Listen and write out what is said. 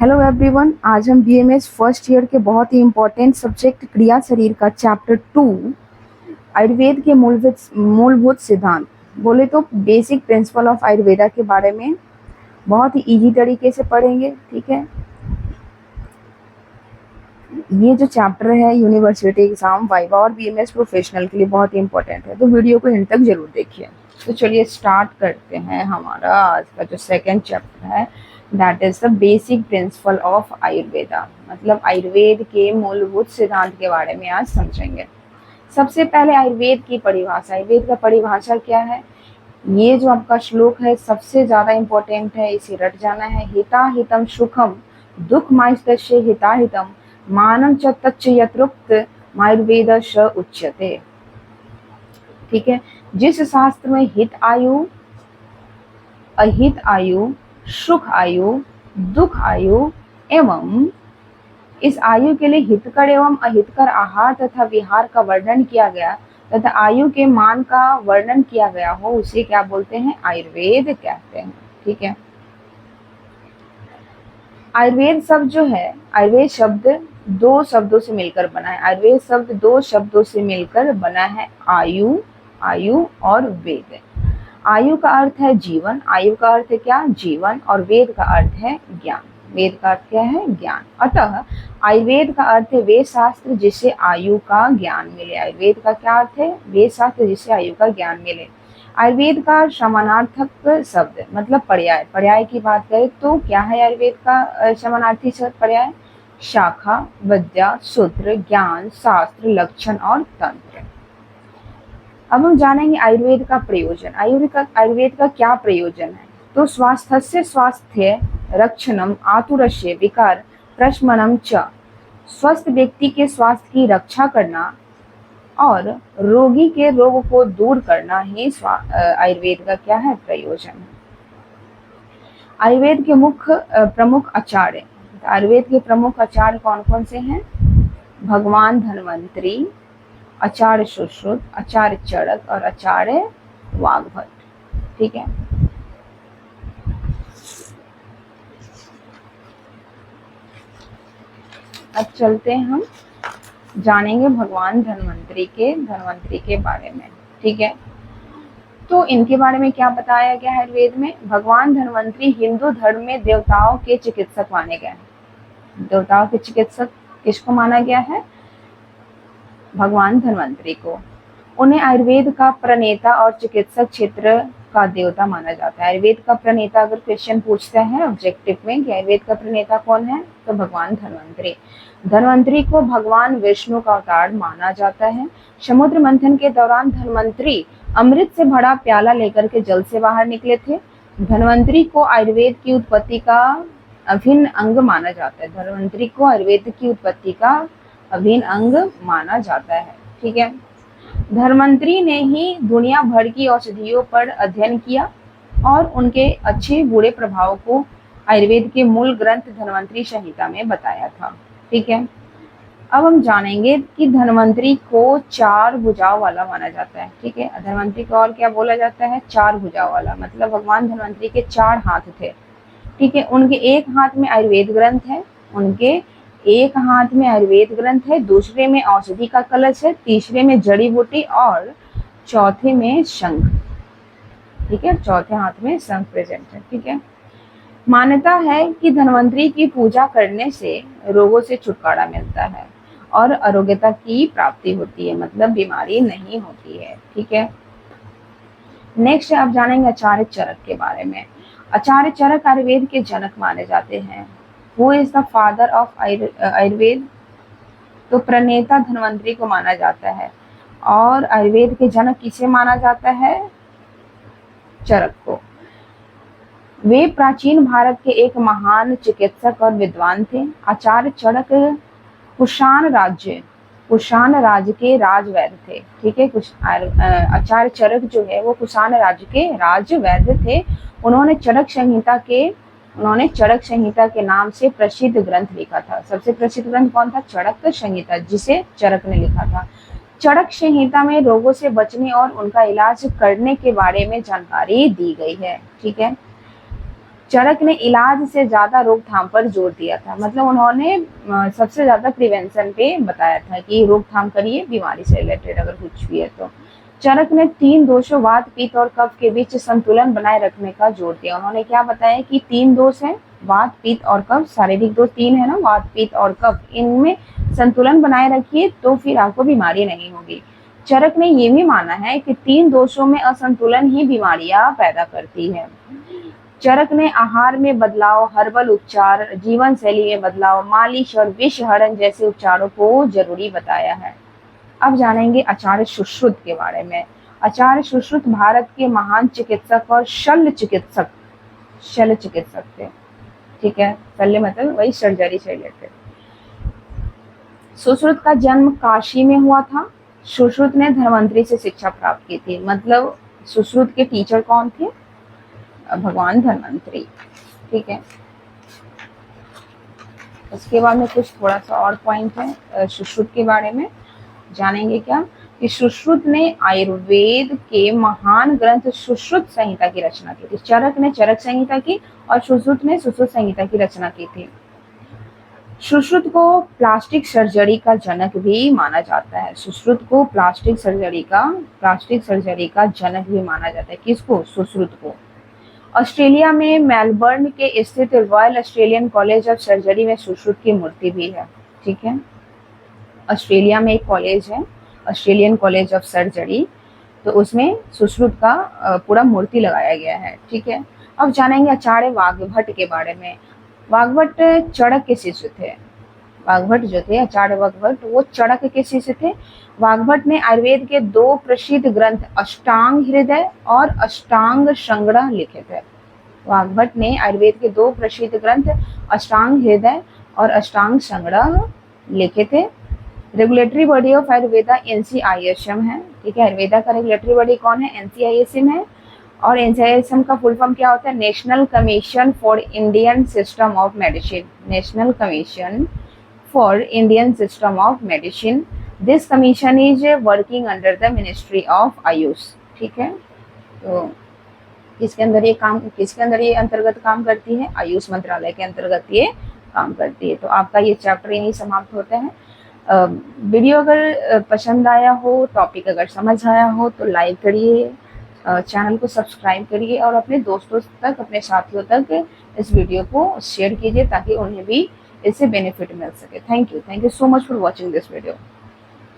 Hello everyone, आज हम BMS first year के बहुत ही इम्पोर्टेंट सब्जेक्ट क्रिया शरीर का चैप्टर 2 आयुर्वेद के मूलभूत सिद्धांत बोले तो बेसिक प्रिंसिपल ऑफ आयुर्वेदा के बारे में बहुत ही इजी तरीके से पढ़ेंगे। ठीक है, ये जो चैप्टर है यूनिवर्सिटी एग्जाम, वाइवा और बीएमएस प्रोफेशनल के लिए बहुत ही इम्पोर्टेंट है, तो वीडियो को एंड तक जरूर देखिए। तो चलिए स्टार्ट करते हैं। हमारा आज का जो सेकंड चैप्टर है that is the basic principle of Ayurveda, मतलब आयुर्वेद के मूलभूत सिद्धांत के बारे में आज समझेंगे। सबसे पहले आयुर्वेद की परिभाषा, आयुर्वेद का परिभाषा क्या है, ये जो आपका श्लोक है सबसे ज्यादा इम्पोर्टेंट है, इसे रट जाना है। हिता हितम सुखम दुख माइस्तस्य हिता हितम मानम च तच्च यत्रुक्त आयुर्वेद श उच्यते। ठीक है, जिस शास्त्र में हित आयु, अहित आयु, सुख आयु, दुख आयु एवं इस आयु के लिए हितकर एवं अहितकर आहार तथा विहार का वर्णन किया गया तथा आयु के मान का वर्णन किया गया हो, उसे क्या बोलते हैं, आयुर्वेद कहते हैं। ठीक है, आयुर्वेद शब्द जो है, आयुर्वेद शब्द दो शब्दों से मिलकर बना है। आयुर्वेद शब्द दो शब्दों से मिलकर बना है, आयु, आयु और वेद। आयु का अर्थ है जीवन, आयु का अर्थ है क्या, जीवन, और वेद का अर्थ है ज्ञान। वेद का अर्थ क्या है, ज्ञान। अतः आयुर्वेद का अर्थ है वेद शास्त्र जिससे आयु का ज्ञान मिले। आयुर्वेद का क्या अर्थ है, वेद शास्त्र जिससे आयु का ज्ञान मिले। आयुर्वेद का समानार्थक शब्द मतलब पर्याय, पर्याय की बात करें तो क्या है आयुर्वेद का समानार्थी शब्द पर्याय, शाखा, विद्या, सूत्र, ज्ञान, शास्त्र, लक्षण और तंत्र। अब हम जानेंगे आयुर्वेद का प्रयोजन। आयुर्वेद का क्या प्रयोजन है, तो स्वास्थ्य स्वास्थ्य रक्षणम आतुरस्य विकार प्रशमनम च, स्वस्थ व्यक्ति के स्वास्थ्य की रक्षा करना और रोगी के रोग को दूर करना ही आयुर्वेद का क्या है, प्रयोजन है। आयुर्वेद के प्रमुख आचार्य, आयुर्वेद के प्रमुख आचार्य कौन कौन से हैं, भगवान धन्वंतरी, आचार्य सुश्रुत, आचार्य चरक और आचार्य वाग्भट। ठीक है, अब चलते हैं, हम जानेंगे भगवान धन्वंतरी के बारे में। ठीक है, तो इनके बारे में क्या बताया गया है आयुर्वेद में, भगवान धन्वंतरी हिंदू धर्म में देवताओं के चिकित्सक माने गए हैं। देवताओं के चिकित्सक किसको माना गया है, भगवान धन्वंतरी को। उन्हें आयुर्वेद का प्रणेता और चिकित्सक क्षेत्र का देवता माना जाता है। आयुर्वेद का प्रणेता, अगर क्वेश्चन पूछते हैं ऑब्जेक्टिव में कि आयुर्वेद का प्रणेता कौन है, तो भगवान धन्वंतरी। धन्वंतरी को भगवान विष्णु का अवतार माना जाता है। समुद्र मंथन के दौरान धन्वंतरी अमृत से भरा प्याला लेकर के जल से बाहर निकले थे। धन्वंतरी को आयुर्वेद की उत्पत्ति का अभिन्न अंग माना जाता है। धन्वंतरी को आयुर्वेद की उत्पत्ति का अभिन्न अंग माना जाता है। ठीक है, धन्वंतरी ने ही दुनिया भर की औषधियों पर अध्ययन किया और उनके अच्छे बुरे प्रभाव को आयुर्वेद के मूल ग्रंथ धन्वंतरी संहिता में बताया था। ठीक है, अब हम जानेंगे कि धन्वंतरी को चार भुजाओं वाला माना जाता है। ठीक है, धन्वंतरी को और क्या बोला जाता है, चार भुजाओं वाला, मतलब भगवान धन्वंतरी के चार हाथ थे। ठीक है, उनके एक हाथ में आयुर्वेद ग्रंथ है, उनके एक हाथ में आयुर्वेद ग्रंथ है, दूसरे में औषधि का कलश है, तीसरे में जड़ी बूटी और चौथे में शंख। ठीक है, चौथे हाथ में शंख प्रेजेंट है। ठीक है, मान्यता है कि धन्वंतरी की पूजा करने से रोगों से छुटकारा मिलता है और आरोग्यता की प्राप्ति होती है, मतलब बीमारी नहीं होती है। ठीक है, नेक्स्ट आप जानेंगे आचार्य चरक के बारे में। आचार्य चरक आयुर्वेद के जनक माने जाते हैं। Who is the father of Ayurveda, तो प्रणेता धन्वंतरी को माना जाता है और आयुर्वेद के जनक किसे माना जाता है, चरक को। वे प्राचीन भारत के एक महान चिकित्सक और विद्वान थे। आचार्य चरक कुषाण राज्य के राजवैद्य थे। ठीक है, आचार्य चरक जो है वो कुषाण राज्य के राजवैद्य थे। उन्होंने चरक संहिता के नाम से प्रसिद्ध ग्रंथ लिखा था। सबसे प्रसिद्ध ग्रंथ कौन था, चरक संहिता, जिसे चरक ने लिखा था। चरक संहिता में रोगों से बचने और उनका इलाज करने के बारे में जानकारी दी गई है। ठीक है, चरक ने इलाज से ज्यादा रोकथाम पर जोर दिया था, मतलब उन्होंने सबसे ज्यादा प्रिवेंशन पे बताया था कि रोकथाम करिए बीमारी से रिलेटेड अगर कुछ भी है तो। चरक ने 3 दोषों वात, पित्त और कफ के बीच संतुलन बनाए रखने का जोर दिया। उन्होंने क्या बताया कि 3 दोष है, वात, पित्त और कफ, शारीरिक दोष 3 है ना, वात, पित्त और कफ, इनमें संतुलन बनाए रखिए तो फिर आपको बीमारी नहीं होगी। चरक ने ये भी माना है कि 3 दोषों में असंतुलन ही बीमारियां पैदा करती है। चरक ने आहार में बदलाव, हर्बल उपचार, जीवन शैली में बदलाव, मालिश और विषहरण जैसे उपचारों को जरूरी बताया है। अब जानेंगे आचार्य सुश्रुत के बारे में। आचार्य सुश्रुत भारत के महान चिकित्सक और शल्य चिकित्सक थे, ठीक है। शल्य मतलब वही सर्जरी से रिलेटेड। सुश्रुत का जन्म काशी में हुआ था। सुश्रुत ने धन्वंतरी से शिक्षा प्राप्त की थी, मतलब सुश्रुत के टीचर कौन थे? भगवान धन्वंतरी, ठीक है। उसके बाद में कुछ थोड़ा सा और पॉइंट है सुश्रुत के बारे में, जानेंगे क्या कि सुश्रुत ने आयुर्वेद के महान ग्रंथ सुश्रुत संहिता की रचना की थी। चरक ने चरक संहिता की और सुश्रुत ने सुश्रुत संहिता की रचना की थी। सुश्रुत को प्लास्टिक सर्जरी का जनक भी माना जाता है। सुश्रुत को प्लास्टिक सर्जरी का जनक भी माना जाता है। किसको? सुश्रुत को। ऑस्ट्रेलिया में मेलबर्न के स्थित royal Australian college of surgery में सुश्रुत की मूर्ति भी है, ठीक है। ऑस्ट्रेलिया में एक कॉलेज है, ऑस्ट्रेलियन कॉलेज ऑफ सर्जरी, तो उसमें सुश्रुत का पूरा मूर्ति लगाया गया है, ठीक है। अब जानेंगे आचार्य वाग्भट के बारे में। वाग्भट चड़क के शिष्य थे। वाग्भट जो थे, आचार्य वाग्भट, वो चड़क के शिष्य थे। वाग्भट ने आयुर्वेद के 2 प्रसिद्ध ग्रंथ अष्टांग हृदय और अष्टांग संग्रह लिखे थे। वाग्भट ने आयुर्वेद के 2 प्रसिद्ध ग्रंथ अष्टांग हृदय और अष्टांग संग्रह लिखे थे। Regulatory body of Ayurveda NCISM है, ठीक है। आयुर्वेदा का रेगुलेटरी बॉडी कौन है? NCISM है। और NCISM का फुल फॉर्म क्या होता है? National commission for Indian system of medicine. National commission for Indian system of medicine. This commission is working under the ministry of Ayush, ठीक है। तो किसके अंदर ये अंतर्गत काम करती है? आयुष मंत्रालय के अंतर्गत ये काम करती है। तो आपका ये चैप्टर यहीं समाप्त होता है। वीडियो अगर पसंद आया हो, टॉपिक अगर समझ आया हो तो लाइक करिए, चैनल को सब्सक्राइब करिए और अपने दोस्तों तक, अपने साथियों तक इस वीडियो को शेयर कीजिए ताकि उन्हें भी इससे बेनिफिट मिल सके। Thank you so much for watching this video.